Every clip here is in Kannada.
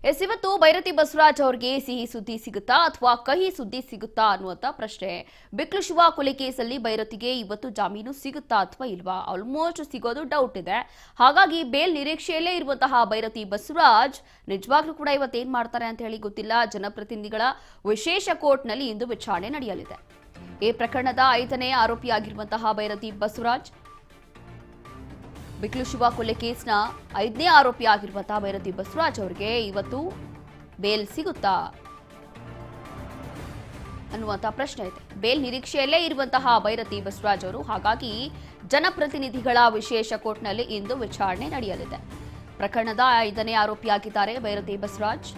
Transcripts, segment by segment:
ಇವತ್ತು ಭೈರತಿ ಬಸವರಾಜ್ ಅವರಿಗೆ ಸಿಹಿ ಸುದ್ದಿ ಸಿಗುತ್ತಾ ಅಥವಾ ಕಹಿ ಸುದ್ದಿ ಸಿಗುತ್ತಾ ಅನ್ನುವಂತ ಪ್ರಶ್ನೆ. ಬಿಕ್ಲು ಶಿವ ಕೊಲೆ ಕೇಸಲ್ಲಿ ಭೈರತಿಗೆ ಇವತ್ತು ಜಾಮೀನು ಸಿಗುತ್ತಾ ಅಥವಾ ಇಲ್ವಾ? ಆಲ್ಮೋಸ್ಟ್ ಸಿಗೋದು ಡೌಟ್ ಇದೆ. ಹಾಗಾಗಿ ಬೇಲ್ ನಿರೀಕ್ಷೆಯಲ್ಲೇ ಇರುವಂತಹ ಭೈರತಿ ಬಸವರಾಜ್ ನಿಜವಾಗ್ಲೂ ಕೂಡ ಇವತ್ತೇನ್ ಮಾಡ್ತಾರೆ ಅಂತ ಹೇಳಿ ಗೊತ್ತಿಲ್ಲ. ಜನಪ್ರತಿನಿಧಿಗಳ ವಿಶೇಷ ಕೋರ್ಟ್ನಲ್ಲಿ ಇಂದು ವಿಚಾರಣೆ ನಡೆಯಲಿದೆ. ಈ ಪ್ರಕರಣದ 5ನೇ ಆರೋಪಿಯಾಗಿರುವಂತಹ ಭೈರತಿ ಬಸವರಾಜ್, ಬಿಕ್ಲು ಶಿವ ಕೊಲೆ ಕೇಸ್ನ 5ನೇ ಆರೋಪಿಯಾಗಿರುವಂತಹ ಭೈರತಿ ಬಸವರಾಜ್ ಅವರಿಗೆ ಇವತ್ತು ಬೇಲ್ ಸಿಗುತ್ತಾ ಅನ್ನುವಂತ ಪ್ರಶ್ನೆ ಇದೆ. ಬೇಲ್ ನಿರೀಕ್ಷೆಯಲ್ಲೇ ಇರುವಂತಹ ಭೈರತಿ ಬಸವರಾಜ್ ಅವರು, ಹಾಗಾಗಿ ಜನಪ್ರತಿನಿಧಿಗಳ ವಿಶೇಷ ಕೋರ್ಟ್ನಲ್ಲಿ ಇಂದು ವಿಚಾರಣೆ ನಡೆಯಲಿದೆ. ಪ್ರಕರಣದ 5ನೇ ಆರೋಪಿಯಾಗಿದ್ದಾರೆ ಭೈರತಿ ಬಸವರಾಜ್.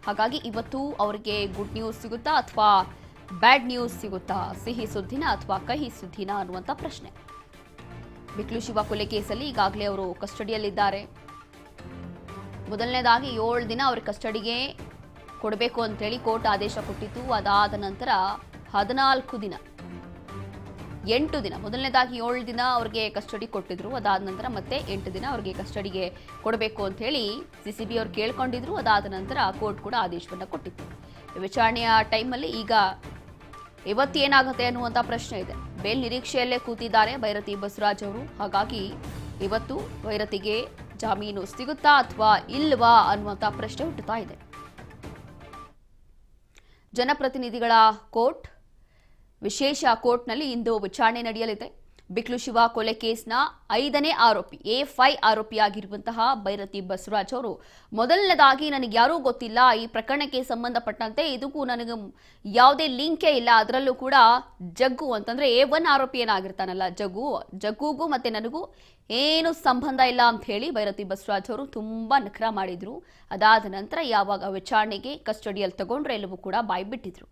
ಹಾಗಾಗಿ ಇವತ್ತು ಅವರಿಗೆ ಗುಡ್ ನ್ಯೂಸ್ ಸಿಗುತ್ತಾ ಅಥವಾ ಬ್ಯಾಡ್ ನ್ಯೂಸ್ ಸಿಗುತ್ತಾ? ಸಿಹಿ ಸುದ್ದಿನ ಅಥವಾ ಕಹಿ ಸುದ್ದಿನ ಅನ್ನುವಂತ ಪ್ರಶ್ನೆ. ಬಿಕ್ಲು ಶಿವ ಕೊಲೆ ಕೇಸಲ್ಲಿ ಈಗಾಗಲೇ ಅವರು ಕಸ್ಟಡಿಯಲ್ಲಿದ್ದಾರೆ. ಮೊದಲನೇದಾಗಿ 7 ದಿನ ಅವ್ರ ಕಸ್ಟಡಿಗೆ ಕೊಡಬೇಕು ಅಂತೇಳಿ ಕೋರ್ಟ್ ಆದೇಶ ಕೊಟ್ಟಿತ್ತು. ಅದಾದ ನಂತರ 14 ದಿನ, 8 ದಿನ, ಮೊದಲನೇದಾಗಿ 7 ದಿನ ಅವ್ರಿಗೆ ಕಸ್ಟಡಿ ಕೊಟ್ಟಿದ್ರು. ಅದಾದ ನಂತರ ಮತ್ತೆ 8 ದಿನ ಅವ್ರಿಗೆ ಕಸ್ಟಡಿಗೆ ಕೊಡಬೇಕು ಅಂತ ಹೇಳಿ ಸಿಸಿಬಿ ಅವ್ರು ಕೇಳ್ಕೊಂಡಿದ್ರು. ಅದಾದ ನಂತರ ಕೋರ್ಟ್ ಕೂಡ ಆದೇಶವನ್ನು ಕೊಟ್ಟಿತ್ತು. ವಿಚಾರಣೆಯ ಟೈಮಲ್ಲಿ ಈಗ ಇವತ್ತೇನಾಗುತ್ತೆ ಅನ್ನುವಂಥ ಪ್ರಶ್ನೆ ಇದೆ. ಬೇಲ್ ನಿರೀಕ್ಷೆಯಲ್ಲೇ ಕೂತಿದ್ದಾರೆ ಭೈರತಿ ಬಸವರಾಜ್ ಅವರು. ಹಾಗಾಗಿ ಇವತ್ತು ಭೈರತಿಗೆ ಜಾಮೀನು ಸಿಗುತ್ತಾ ಅಥವಾ ಇಲ್ವಾ ಅನ್ನುವಂಥ ಪ್ರಶ್ನೆ ಹುಟ್ಟುತ್ತಾ ಇದೆ. ಜನಪ್ರತಿನಿಧಿಗಳ ಕೋರ್ಟ್, ವಿಶೇಷ ಕೋರ್ಟ್ನಲ್ಲಿ ಇಂದು ವಿಚಾರಣೆ ನಡೆಯಲಿದೆ. ಬಿಕ್ಲು ಶಿವ ಕೊಲೆ ಕೇಸ್ನ 5ನೇ ಆರೋಪಿ, A5 ಆರೋಪಿಯಾಗಿರುವಂತಹ ಭೈರತಿ ಬಸವರಾಜ್ ಅವರು, ಮೊದಲನೇದಾಗಿ ನನಗೆ ಯಾರೂ ಗೊತ್ತಿಲ್ಲ ಈ ಪ್ರಕರಣಕ್ಕೆ ಸಂಬಂಧಪಟ್ಟಂತೆ, ಇದಕ್ಕೂ ನನಗೆ ಯಾವುದೇ ಲಿಂಕೇ ಇಲ್ಲ. ಅದರಲ್ಲೂ ಕೂಡ ಜಗ್ಗು ಅಂತಂದ್ರೆ A1 ಆರೋಪಿ ಏನಾಗಿರ್ತಾನಲ್ಲ ಜಗ್ಗುಗೂ ಮತ್ತೆ ನನಗೂ ಏನು ಸಂಬಂಧ ಇಲ್ಲ ಅಂತ ಹೇಳಿ ಭೈರತಿ ಬಸವರಾಜ್ ಅವರು ತುಂಬಾ ನಖರ ಮಾಡಿದ್ರು. ಅದಾದ ನಂತರ ಯಾವಾಗ ವಿಚಾರಣೆಗೆ ಕಸ್ಟಡಿಯಲ್ಲಿ ತಗೊಂಡ್ರೆ ಎಲ್ಲವೂ ಕೂಡ ಬಾಯಿ ಬಿಟ್ಟಿದ್ರು.